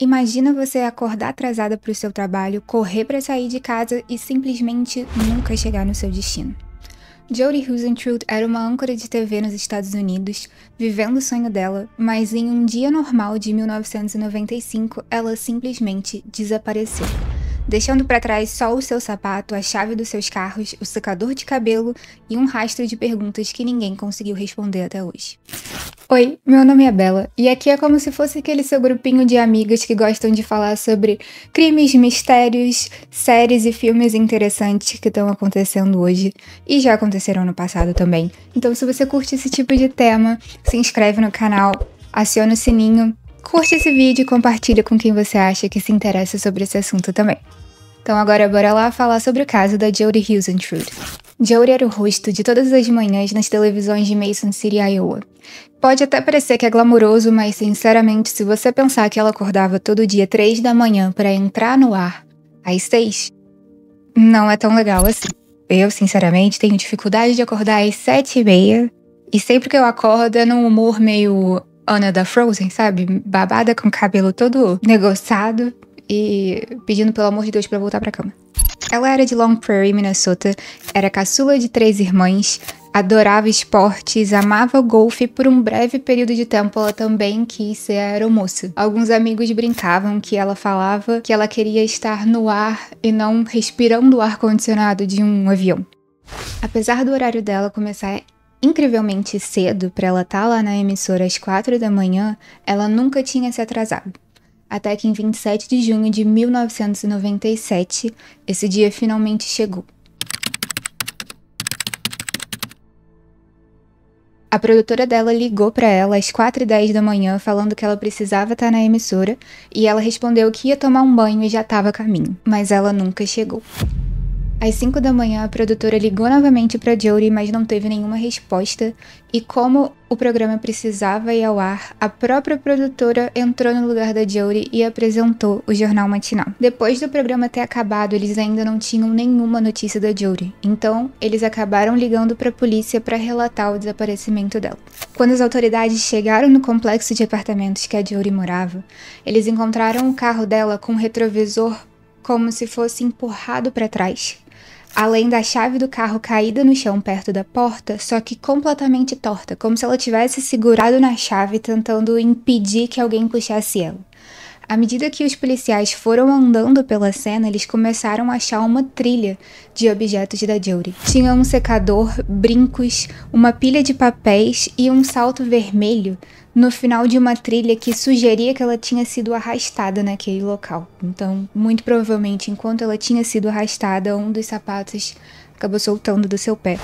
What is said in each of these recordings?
Imagina você acordar atrasada para o seu trabalho, correr para sair de casa e simplesmente nunca chegar no seu destino. Jodie Huisentruit era uma âncora de TV nos Estados Unidos, vivendo o sonho dela, mas em um dia normal de 1995, ela simplesmente desapareceu, deixando para trás só o seu sapato, a chave dos seus carros, o secador de cabelo e um rastro de perguntas que ninguém conseguiu responder até hoje. Oi, meu nome é Bella, e aqui é como se fosse aquele seu grupinho de amigas que gostam de falar sobre crimes, mistérios, séries e filmes interessantes que estão acontecendo hoje, e já aconteceram no passado também. Então se você curte esse tipo de tema, se inscreve no canal, aciona o sininho, curte esse vídeo e compartilha com quem você acha que se interessa sobre esse assunto também. Então agora bora lá falar sobre o caso da Jodie Huisentruit. Jodie era o rosto de todas as manhãs nas televisões de Mason City, Iowa. Pode até parecer que é glamouroso, mas sinceramente, se você pensar que ela acordava todo dia 3 da manhã para entrar no ar às 6, não é tão legal assim. Eu, sinceramente, tenho dificuldade de acordar às 7h30, e sempre que eu acordo é num humor meio Anna da Frozen, sabe? Babada com o cabelo todo negociado e pedindo pelo amor de Deus pra voltar pra cama. Ela era de Long Prairie, Minnesota, era caçula de 3 irmãs, adorava esportes, amava o golfe e por um breve período de tempo ela também quis ser aeromoça. Alguns amigos brincavam que ela falava que ela queria estar no ar e não respirando o ar-condicionado de um avião. Apesar do horário dela começar incrivelmente cedo para ela estar lá na emissora às 4 da manhã, ela nunca tinha se atrasado. Até que em 27 de junho de 1997, esse dia finalmente chegou. A produtora dela ligou para ela às 4h10 da manhã falando que ela precisava estar na emissora e ela respondeu que ia tomar um banho e já estava a caminho, mas ela nunca chegou. Às 5 da manhã, a produtora ligou novamente para Jodie, mas não teve nenhuma resposta, e como o programa precisava ir ao ar, a própria produtora entrou no lugar da Jodie e apresentou o jornal matinal. Depois do programa ter acabado, eles ainda não tinham nenhuma notícia da Jodie, então eles acabaram ligando para a polícia para relatar o desaparecimento dela. Quando as autoridades chegaram no complexo de apartamentos que a Jodie morava, eles encontraram o carro dela com o retrovisor como se fosse empurrado para trás, além da chave do carro caída no chão perto da porta, só que completamente torta, como se ela tivesse segurado na chave tentando impedir que alguém puxasse ela. À medida que os policiais foram andando pela cena, eles começaram a achar uma trilha de objetos da Jodie. Tinha um secador, brincos, uma pilha de papéis e um salto vermelho no final de uma trilha que sugeria que ela tinha sido arrastada naquele local. Então, muito provavelmente, enquanto ela tinha sido arrastada, um dos sapatos acabou soltando do seu pé.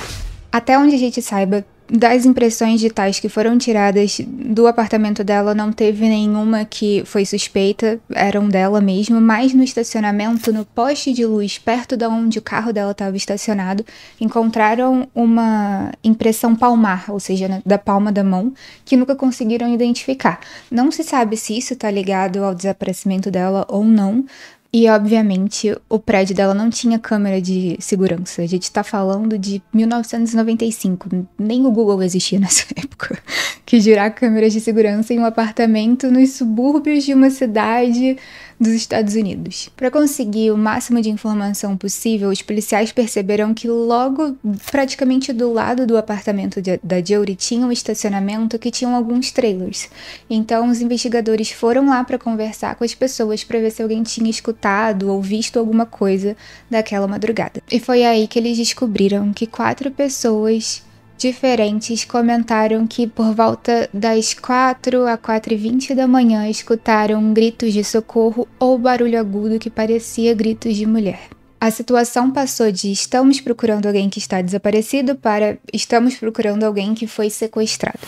Até onde a gente saiba, das impressões digitais que foram tiradas do apartamento dela, não teve nenhuma que foi suspeita, eram dela mesmo, mas no estacionamento, no poste de luz, perto de onde o carro dela estava estacionado, encontraram uma impressão palmar, ou seja, da palma da mão, que nunca conseguiram identificar. Não se sabe se isso está ligado ao desaparecimento dela ou não. E, obviamente, o prédio dela não tinha câmera de segurança. A gente tá falando de 1995. Nem o Google existia nessa época. Que girar câmeras de segurança em um apartamento nos subúrbios de uma cidade dos Estados Unidos. Para conseguir o máximo de informação possível, os policiais perceberam que logo, praticamente do lado do apartamento da Jodie, tinha um estacionamento que tinham alguns trailers. Então, os investigadores foram lá para conversar com as pessoas para ver se alguém tinha escutado ou visto alguma coisa daquela madrugada. E foi aí que eles descobriram que 4 pessoas diferentes comentaram que por volta das 4 a 4h20 da manhã escutaram gritos de socorro ou barulho agudo que parecia gritos de mulher. A situação passou de estamos procurando alguém que está desaparecido para estamos procurando alguém que foi sequestrado.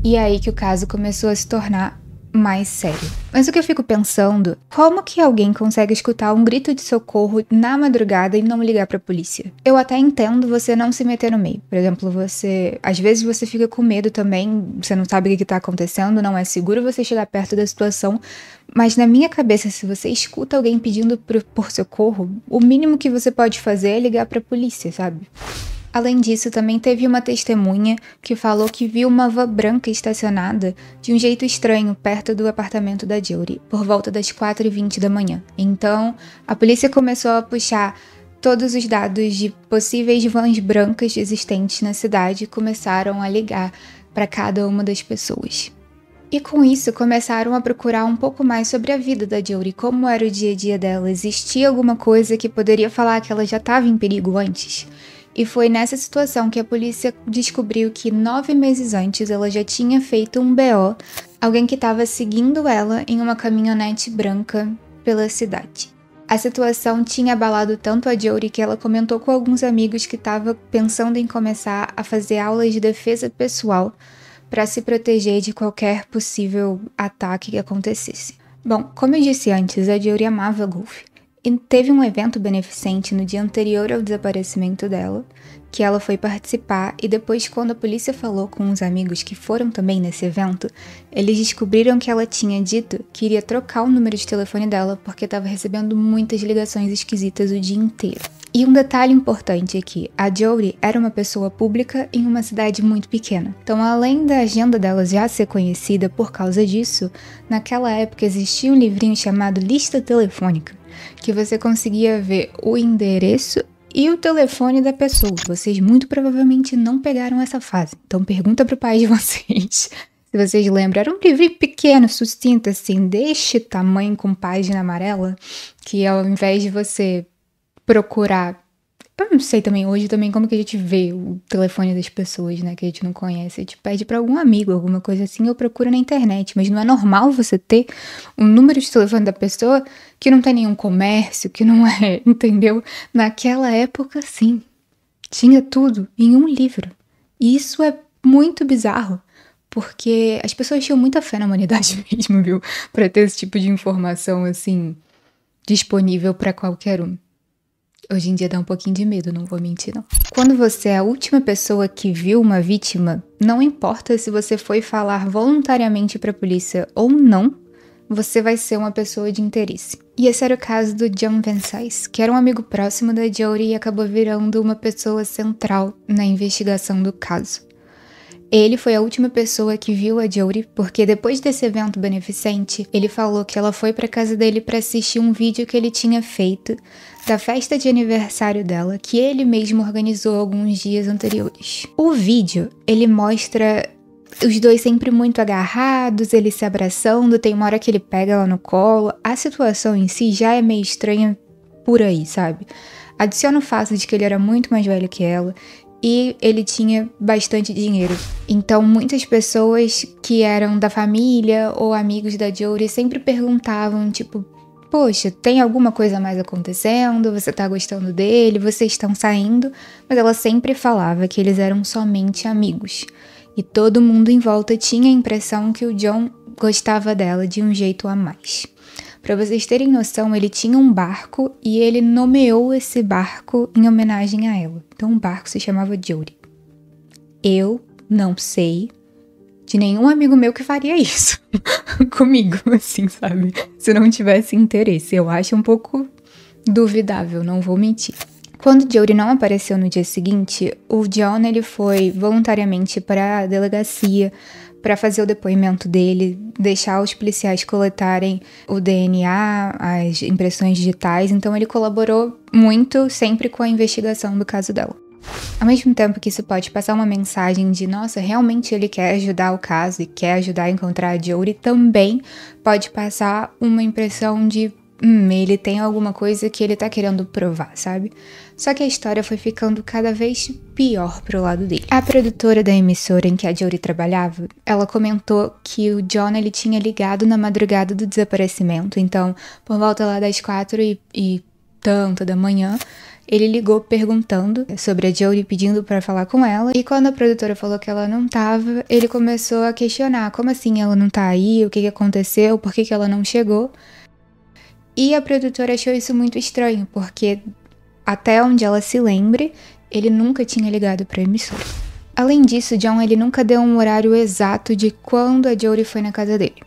E é aí que o caso começou a se tornar mais sério. Mas o que eu fico pensando, como que alguém consegue escutar um grito de socorro na madrugada e não ligar pra polícia? Eu até entendo você não se meter no meio. Por exemplo, às vezes você fica com medo também, você não sabe o que tá acontecendo, não é seguro você chegar perto da situação, mas na minha cabeça, se você escuta alguém pedindo por socorro, o mínimo que você pode fazer é ligar pra polícia, sabe? Além disso, também teve uma testemunha que falou que viu uma van branca estacionada de um jeito estranho perto do apartamento da Jodie, por volta das 4h20 da manhã. Então, a polícia começou a puxar todos os dados de possíveis vans brancas existentes na cidade e começaram a ligar para cada uma das pessoas. E com isso, começaram a procurar um pouco mais sobre a vida da Jodie, como era o dia a dia dela, existia alguma coisa que poderia falar que ela já estava em perigo antes? E foi nessa situação que a polícia descobriu que 9 meses antes ela já tinha feito um BO, alguém que estava seguindo ela em uma caminhonete branca pela cidade. A situação tinha abalado tanto a Jodie que ela comentou com alguns amigos que estava pensando em começar a fazer aulas de defesa pessoal para se proteger de qualquer possível ataque que acontecesse. Bom, como eu disse antes, a Jodie amava golfe. E teve um evento beneficente no dia anterior ao desaparecimento dela, que ela foi participar, e depois, quando a polícia falou com uns amigos que foram também nesse evento, eles descobriram que ela tinha dito que iria trocar o número de telefone dela porque estava recebendo muitas ligações esquisitas o dia inteiro. E um detalhe importante é que a Jodie era uma pessoa pública em uma cidade muito pequena. Então, além da agenda dela já ser conhecida por causa disso, naquela época existia um livrinho chamado Lista Telefônica, que você conseguia ver o endereço e o telefone da pessoa. Vocês muito provavelmente não pegaram essa fase. Então pergunta pro pai de vocês se vocês lembram. Era um livrinho pequeno, sucinto, assim, deste tamanho, com página amarela, que ao invés de você procurar... Eu não sei também, hoje também, como que a gente vê o telefone das pessoas, né, que a gente não conhece. A gente pede pra algum amigo, alguma coisa assim, ou procura na internet. Mas não é normal você ter um número de telefone da pessoa que não tem nenhum comércio, que não é, entendeu? Naquela época, sim, tinha tudo em um livro. E isso é muito bizarro, porque as pessoas tinham muita fé na humanidade mesmo, viu? Pra ter esse tipo de informação, assim, disponível pra qualquer um. Hoje em dia dá um pouquinho de medo, não vou mentir, não. Quando você é a última pessoa que viu uma vítima, não importa se você foi falar voluntariamente pra polícia ou não, você vai ser uma pessoa de interesse. E esse era o caso do John Van Cise, que era um amigo próximo da Jodie e acabou virando uma pessoa central na investigação do caso. Ele foi a última pessoa que viu a Jodie, porque depois desse evento beneficente, ele falou que ela foi pra casa dele pra assistir um vídeo que ele tinha feito da festa de aniversário dela, que ele mesmo organizou alguns dias anteriores. O vídeo, ele mostra os dois sempre muito agarrados, eles se abraçando, tem uma hora que ele pega ela no colo. A situação em si já é meio estranha por aí, sabe? Adiciona o fato de que ele era muito mais velho que ela, e ele tinha bastante dinheiro. Então, muitas pessoas que eram da família ou amigos da Jodie sempre perguntavam, tipo, poxa, tem alguma coisa mais acontecendo? Você tá gostando dele? Vocês estão saindo? Mas ela sempre falava que eles eram somente amigos. E todo mundo em volta tinha a impressão que o John gostava dela de um jeito a mais. Pra vocês terem noção, ele tinha um barco e ele nomeou esse barco em homenagem a ela. Então o barco se chamava Jodie. Eu não sei de nenhum amigo meu que faria isso comigo, assim, sabe? Se não tivesse interesse. Eu acho um pouco duvidável, não vou mentir. Quando Jodie não apareceu no dia seguinte, o John ele foi voluntariamente para a delegacia para fazer o depoimento dele, deixar os policiais coletarem o DNA, as impressões digitais. Então ele colaborou muito sempre com a investigação do caso dela. Ao mesmo tempo que isso pode passar uma mensagem de nossa, realmente ele quer ajudar o caso e quer ajudar a encontrar a Jodie, também pode passar uma impressão de ele tem alguma coisa que ele tá querendo provar, sabe? Só que a história foi ficando cada vez pior pro lado dele. A produtora da emissora em que a Jodie trabalhava, ela comentou que o John, ele tinha ligado na madrugada do desaparecimento. Então, por volta lá das 4h tanto da manhã, ele ligou perguntando sobre a Jodie, pedindo pra falar com ela. E quando a produtora falou que ela não tava, ele começou a questionar. Como assim ela não tá aí? O que aconteceu? Por que ela não chegou? E a produtora achou isso muito estranho, porque até onde ela se lembre, ele nunca tinha ligado para a emissora. Além disso, John ele nunca deu um horário exato de quando a Jodie foi na casa dele.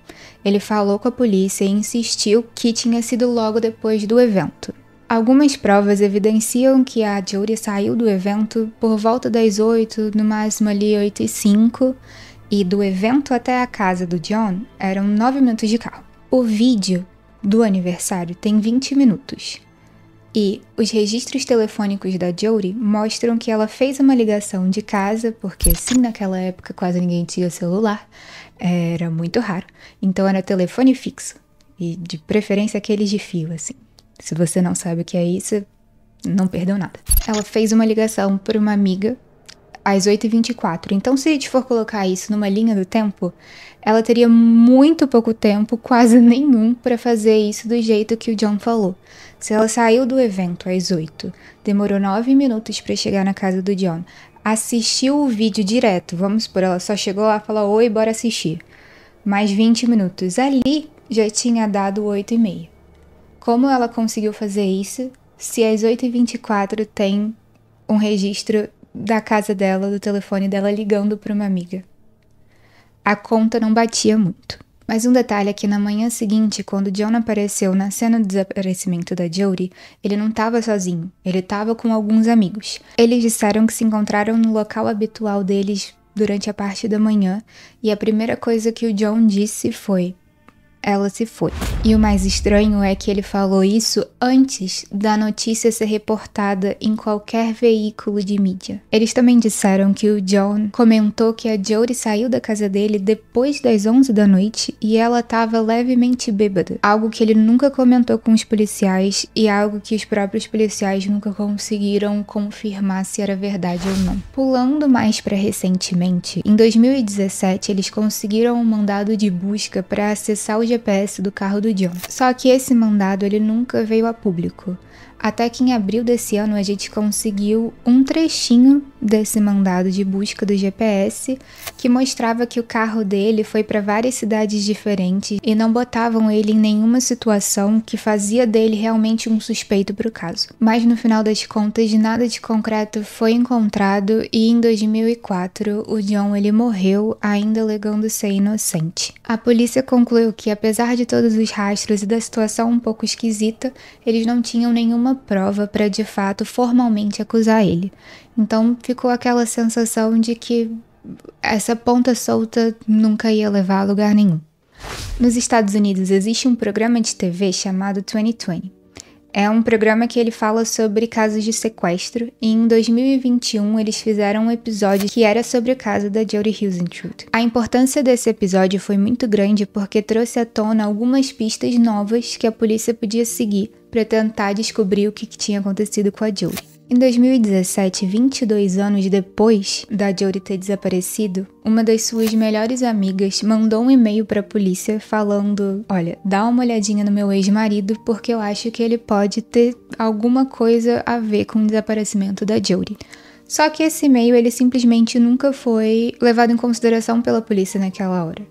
Ele falou com a polícia e insistiu que tinha sido logo depois do evento. Algumas provas evidenciam que a Jodie saiu do evento por volta das 8, no máximo ali 8h05, e do evento até a casa do John eram 9 minutos de carro. O vídeo do aniversário tem 20 minutos. E os registros telefônicos da Jodie mostram que ela fez uma ligação de casa, porque sim, naquela época quase ninguém tinha celular, era muito raro. Então era telefone fixo, e de preferência aqueles de fio, assim. Se você não sabe o que é isso, não perdeu nada. Ela fez uma ligação para uma amiga às 8h24. Então, se a gente for colocar isso numa linha do tempo, ela teria muito pouco tempo, quase nenhum, para fazer isso do jeito que o John falou. Se ela saiu do evento às 8, demorou 9 minutos para chegar na casa do John, assistiu o vídeo direto, vamos supor, ela só chegou lá e falou, oi, bora assistir. Mais 20 minutos. Ali já tinha dado 8h30. Como ela conseguiu fazer isso se às 8h24 tem um registro da casa dela, do telefone dela ligando para uma amiga? A conta não batia muito. Mas um detalhe é que na manhã seguinte, quando John apareceu na cena do desaparecimento da Jodie, ele não estava sozinho, ele estava com alguns amigos. Eles disseram que se encontraram no local habitual deles durante a parte da manhã, e a primeira coisa que o John disse foi: ela se foi. E o mais estranho é que ele falou isso antes da notícia ser reportada em qualquer veículo de mídia. Eles também disseram que o John comentou que a Jodie saiu da casa dele depois das 11 da noite e ela estava levemente bêbada. Algo que ele nunca comentou com os policiais e algo que os próprios policiais nunca conseguiram confirmar se era verdade ou não. Pulando mais para recentemente, em 2017 eles conseguiram um mandado de busca para acessar o GPS do carro do John. Só que esse mandado ele nunca veio a público. Até que em abril desse ano a gente conseguiu um trechinho desse mandado de busca do GPS que mostrava que o carro dele foi para várias cidades diferentes e não botavam ele em nenhuma situação que fazia dele realmente um suspeito para o caso. Mas no final das contas nada de concreto foi encontrado e em 2004 o John ele morreu ainda alegando ser inocente. A polícia concluiu que apesar de todos os rastros e da situação um pouco esquisita, eles não tinham nenhuma prova para de fato formalmente acusar ele. Então ficou aquela sensação de que essa ponta solta nunca ia levar a lugar nenhum. Nos Estados Unidos existe um programa de TV chamado 2020. É um programa que ele fala sobre casos de sequestro e em 2021 eles fizeram um episódio que era sobre o caso da Jodie Huisentruit. A importância desse episódio foi muito grande porque trouxe à tona algumas pistas novas que a polícia podia seguir para tentar descobrir o que tinha acontecido com a Jodie. Em 2017, 22 anos depois da Jodie ter desaparecido, uma das suas melhores amigas mandou um e-mail para a polícia falando: olha, dá uma olhadinha no meu ex-marido porque eu acho que ele pode ter alguma coisa a ver com o desaparecimento da Jodie. Só que esse e-mail ele simplesmente nunca foi levado em consideração pela polícia naquela hora.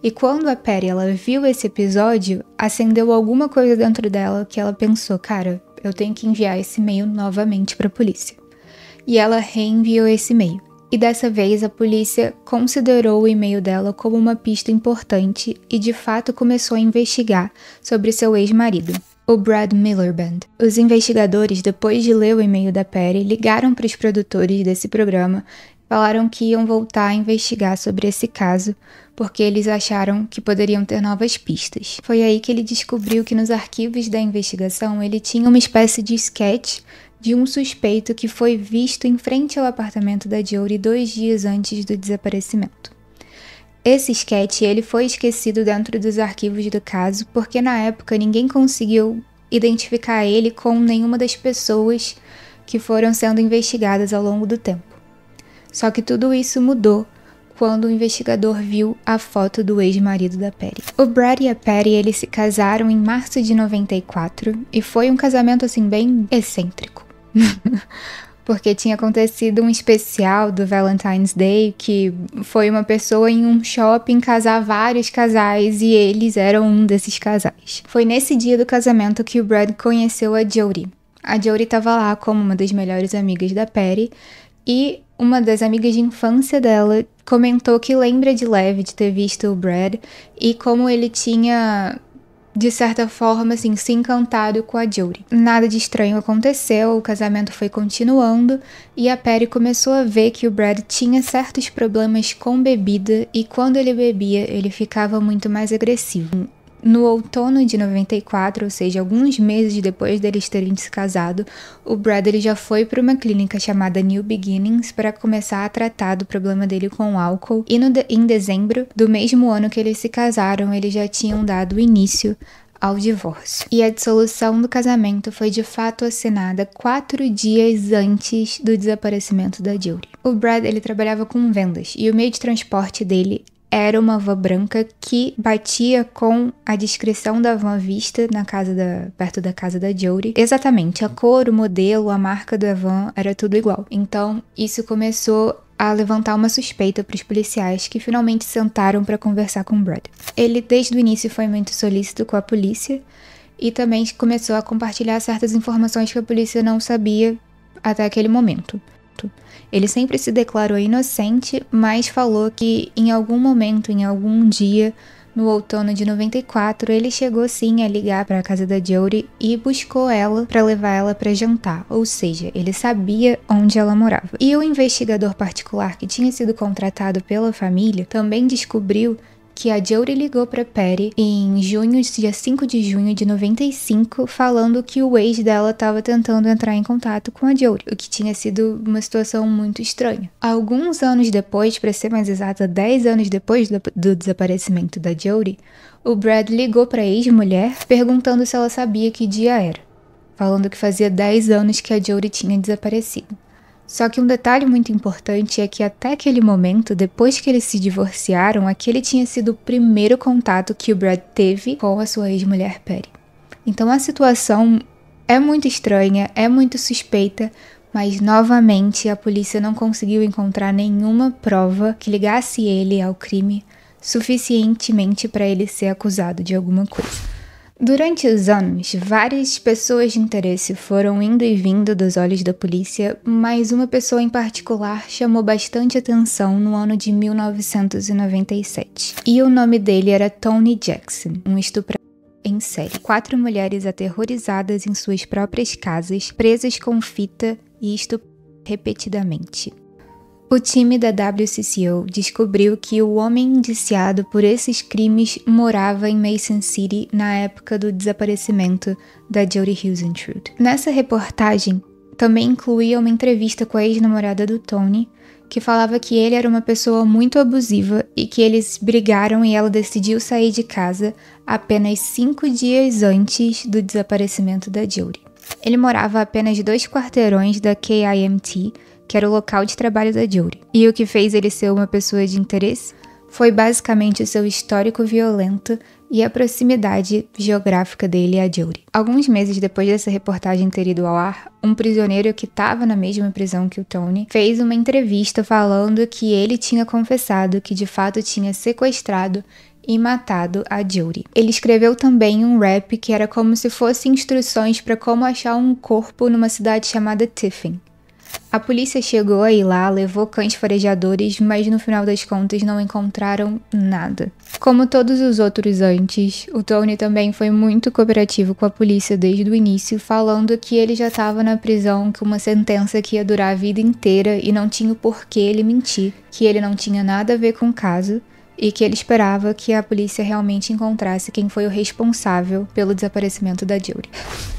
E quando a Patty ela viu esse episódio, acendeu alguma coisa dentro dela que ela pensou, cara, eu tenho que enviar esse e-mail novamente para a polícia. E ela reenviou esse e-mail. E dessa vez a polícia considerou o e-mail dela como uma pista importante e de fato começou a investigar sobre seu ex-marido, o Brad Miliband. Os investigadores, depois de ler o e-mail da Patty, ligaram para os produtores desse programa, falaram que iam voltar a investigar sobre esse caso, porque eles acharam que poderiam ter novas pistas. Foi aí que ele descobriu que nos arquivos da investigação ele tinha uma espécie de sketch de um suspeito que foi visto em frente ao apartamento da Jodie 2 dias antes do desaparecimento. Esse sketch ele foi esquecido dentro dos arquivos do caso porque na época ninguém conseguiu identificar ele com nenhuma das pessoas que foram sendo investigadas ao longo do tempo. Só que tudo isso mudou quando o investigador viu a foto do ex-marido da Patty. O Brad e a Patty eles se casaram em março de 94 e foi um casamento assim bem excêntrico. Porque tinha acontecido um especial do Valentine's Day que foi uma pessoa em um shopping casar vários casais e eles eram um desses casais. Foi nesse dia do casamento que o Brad conheceu a Jodie. A Jodie estava lá como uma das melhores amigas da Patty e uma das amigas de infância dela comentou que lembra de leve de ter visto o Brad e como ele tinha de certa forma, assim, se encantado com a Jodie. Nada de estranho aconteceu, o casamento foi continuando e a Patty começou a ver que o Brad tinha certos problemas com bebida e quando ele bebia, ele ficava muito mais agressivo. No outono de 94, ou seja, alguns meses depois deles terem se casado, o Brad ele já foi para uma clínica chamada New Beginnings para começar a tratar do problema dele com o álcool. E em dezembro do mesmo ano que eles se casaram, eles já tinham dado início ao divórcio. E a dissolução do casamento foi de fato assinada 4 dias antes do desaparecimento da Jodie. O Brad ele trabalhava com vendas e o meio de transporte dele era uma van branca que batia com a descrição da van vista perto da casa da Jodie. Exatamente, a cor, o modelo, a marca da van, era tudo igual. Então, isso começou a levantar uma suspeita para os policiais que finalmente sentaram para conversar com Brad. Ele, desde o início, foi muito solícito com a polícia e também começou a compartilhar certas informações que a polícia não sabia até aquele momento. Ele sempre se declarou inocente, mas falou que em algum momento, em algum dia, no outono de 94, ele chegou sim a ligar para a casa da Jodie e buscou ela para levar ela para jantar, ou seja, ele sabia onde ela morava. E o investigador particular que tinha sido contratado pela família também descobriu que a Jodie ligou para Patty em dia 5 de junho de 95, falando que o ex dela estava tentando entrar em contato com a Jodie, o que tinha sido uma situação muito estranha. Alguns anos depois, para ser mais exata, 10 anos depois do desaparecimento da Jodie, o Brad ligou para a ex-mulher perguntando se ela sabia que dia era, falando que fazia 10 anos que a Jodie tinha desaparecido. Só que um detalhe muito importante é que até aquele momento, depois que eles se divorciaram, aquele tinha sido o primeiro contato que o Brad teve com a sua ex-mulher Patty. Então a situação é muito estranha, é muito suspeita, mas novamente a polícia não conseguiu encontrar nenhuma prova que ligasse ele ao crime suficientemente para ele ser acusado de alguma coisa. Durante os anos, várias pessoas de interesse foram indo e vindo dos olhos da polícia, mas uma pessoa em particular chamou bastante atenção no ano de 1997. E o nome dele era Tony Jackson, um estuprador em série. 4 mulheres aterrorizadas em suas próprias casas, presas com fita e estupradas repetidamente. O time da WCCO descobriu que o homem indiciado por esses crimes morava em Mason City na época do desaparecimento da Jodie Huisentrude. Nessa reportagem, também incluía uma entrevista com a ex-namorada do Tony, que falava que ele era uma pessoa muito abusiva e que eles brigaram e ela decidiu sair de casa apenas 5 dias antes do desaparecimento da Jodie. Ele morava a apenas 2 quarteirões da KIMT, que era o local de trabalho da Jodie. E o que fez ele ser uma pessoa de interesse foi basicamente o seu histórico violento e a proximidade geográfica dele à Jodie. Alguns meses depois dessa reportagem ter ido ao ar, um prisioneiro que estava na mesma prisão que o Tony fez uma entrevista falando que ele tinha confessado que de fato tinha sequestrado e matado a Jodie. Ele escreveu também um rap que era como se fosse instruções para como achar um corpo numa cidade chamada Tiffin. A polícia chegou a ir lá, levou cães farejadores, mas no final das contas não encontraram nada. Como todos os outros antes, o Tony também foi muito cooperativo com a polícia desde o início, falando que ele já estava na prisão com uma sentença que ia durar a vida inteira e não tinha o porquê ele mentir, que ele não tinha nada a ver com o caso e que ele esperava que a polícia realmente encontrasse quem foi o responsável pelo desaparecimento da Jodie.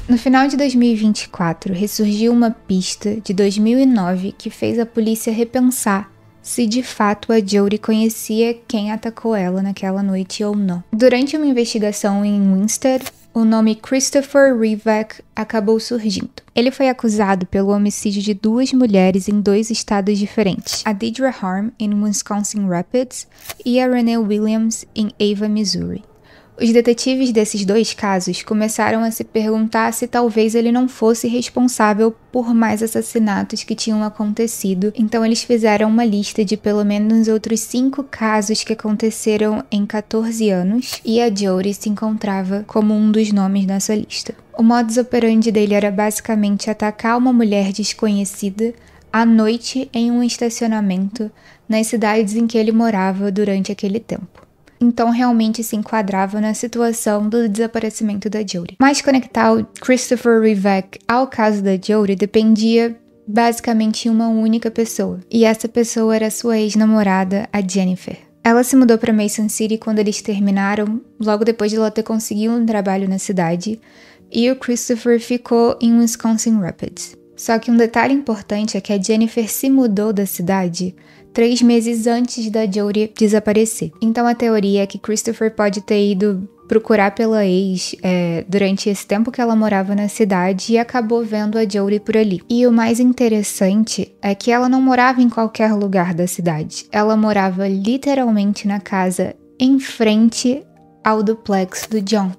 No final de 2024, ressurgiu uma pista de 2009 que fez a polícia repensar se de fato a Jodie conhecia quem atacou ela naquela noite ou não. Durante uma investigação em Winstead, o nome Christopher Rivak acabou surgindo. Ele foi acusado pelo homicídio de 2 mulheres em 2 estados diferentes, a Deidre Harm, em Wisconsin Rapids, e a Renee Williams, em Ava, Missouri. Os detetives desses 2 casos começaram a se perguntar se talvez ele não fosse responsável por mais assassinatos que tinham acontecido, então eles fizeram uma lista de pelo menos outros 5 casos que aconteceram em 14 anos, e a Jodie se encontrava como um dos nomes nessa lista. O modus operandi dele era basicamente atacar uma mulher desconhecida à noite em um estacionamento nas cidades em que ele morava durante aquele tempo. então realmente se enquadrava na situação do desaparecimento da Jodie. Mas conectar o Christopher Rivec ao caso da Jodie dependia basicamente em uma única pessoa, e essa pessoa era sua ex-namorada, a Jennifer. Ela se mudou para Mason City quando eles terminaram, logo depois de ela ter conseguido um trabalho na cidade, e o Christopher ficou em Wisconsin Rapids. Só que um detalhe importante é que a Jennifer se mudou da cidade 3 meses antes da Jodie desaparecer. Então a teoria é que Christopher pode ter ido procurar pela ex durante esse tempo que ela morava na cidade e acabou vendo a Jodie por ali. E o mais interessante é que ela não morava em qualquer lugar da cidade. Ela morava literalmente na casa em frente ao duplex do John,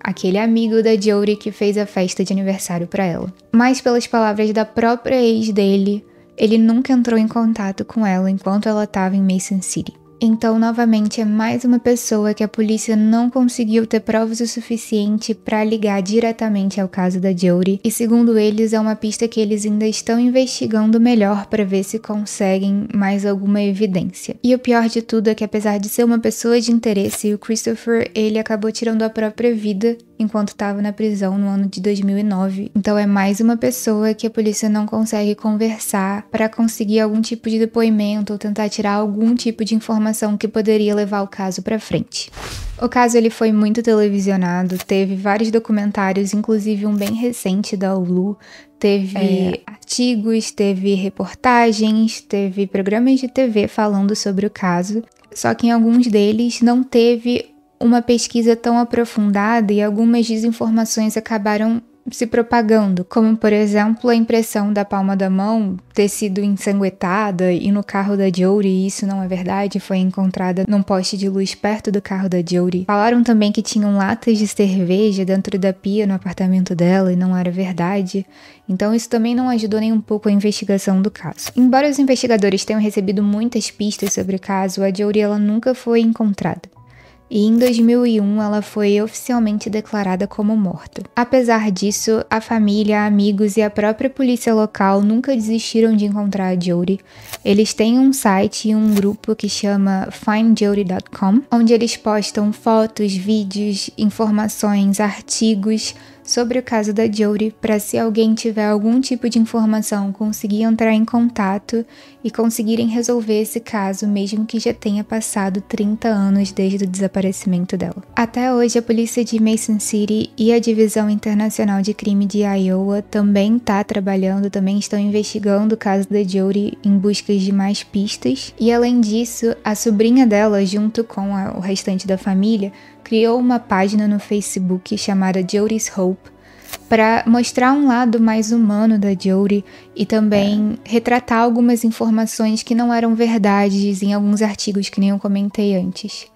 aquele amigo da Jodie que fez a festa de aniversário para ela. Mas pelas palavras da própria ex dele, ele nunca entrou em contato com ela enquanto ela estava em Mason City. Então, novamente, é mais uma pessoa que a polícia não conseguiu ter provas o suficiente para ligar diretamente ao caso da Jodie, e segundo eles, é uma pista que eles ainda estão investigando melhor para ver se conseguem mais alguma evidência. E o pior de tudo é que, apesar de ser uma pessoa de interesse, o Christopher, ele acabou tirando a própria vida enquanto estava na prisão no ano de 2009. Então é mais uma pessoa que a polícia não consegue conversar para conseguir algum tipo de depoimento ou tentar tirar algum tipo de informação que poderia levar o caso para frente. O caso ele foi muito televisionado, teve vários documentários, inclusive um bem recente da Hulu, teve artigos, teve reportagens, teve programas de TV falando sobre o caso, só que em alguns deles não teve uma pesquisa tão aprofundada e algumas desinformações acabaram se propagando, como por exemplo a impressão da palma da mão ter sido ensanguentada e no carro da Jodie, e isso não é verdade, foi encontrada num poste de luz perto do carro da Jodie. Falaram também que tinham latas de cerveja dentro da pia no apartamento dela e não era verdade, então isso também não ajudou nem um pouco a investigação do caso. Embora os investigadores tenham recebido muitas pistas sobre o caso, a Jodie ela nunca foi encontrada. E em 2001 ela foi oficialmente declarada como morta. Apesar disso, a família, amigos e a própria polícia local nunca desistiram de encontrar a Jodie. Eles têm um site e um grupo que chama findjodie.com, onde eles postam fotos, vídeos, informações, artigos sobre o caso da Jodie, para se alguém tiver algum tipo de informação conseguir entrar em contato e conseguirem resolver esse caso, mesmo que já tenha passado 30 anos desde o desaparecimento dela. Até hoje, a polícia de Mason City e a Divisão Internacional de Crime de Iowa também também estão investigando o caso da Jodie em busca de mais pistas. E além disso, a sobrinha dela, junto com o restante da família, criou uma página no Facebook chamada Jodie's Hope para mostrar um lado mais humano da Jodie e também retratar algumas informações que não eram verdades em alguns artigos que nem eu comentei antes.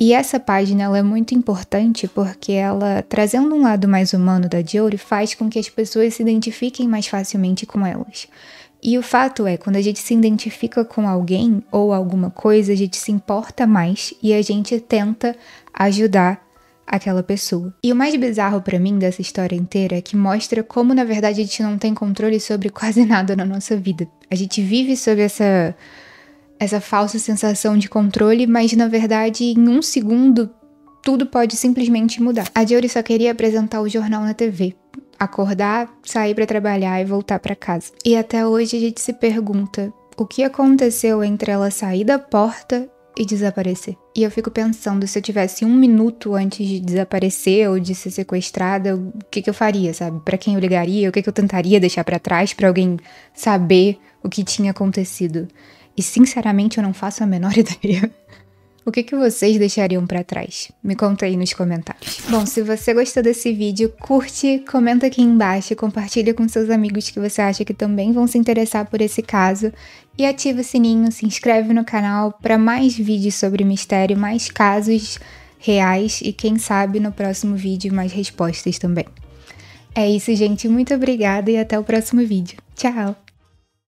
E essa página ela é muito importante porque ela, trazendo um lado mais humano da Jodie, faz com que as pessoas se identifiquem mais facilmente com elas. E o fato é, quando a gente se identifica com alguém ou alguma coisa, a gente se importa mais e a gente tenta ajudar aquela pessoa. E o mais bizarro pra mim dessa história inteira é que mostra como, na verdade, a gente não tem controle sobre quase nada na nossa vida. A gente vive sob essa falsa sensação de controle, mas, na verdade, em um segundo, tudo pode simplesmente mudar. A Jodie só queria apresentar o jornal na TV. Acordar, sair para trabalhar e voltar para casa. E até hoje a gente se pergunta o que aconteceu entre ela sair da porta e desaparecer. E eu fico pensando, se eu tivesse 1 minuto antes de desaparecer ou de ser sequestrada, o que eu faria, sabe? Para quem eu ligaria, o que eu tentaria deixar para trás para alguém saber o que tinha acontecido. E sinceramente eu não faço a menor ideia. O que vocês deixariam pra trás? Me conta aí nos comentários. Bom, se você gostou desse vídeo, curte, comenta aqui embaixo, compartilha com seus amigos que você acha que também vão se interessar por esse caso e ativa o sininho, se inscreve no canal para mais vídeos sobre mistério, mais casos reais e quem sabe no próximo vídeo mais respostas também. É isso, gente. Muito obrigada e até o próximo vídeo. Tchau!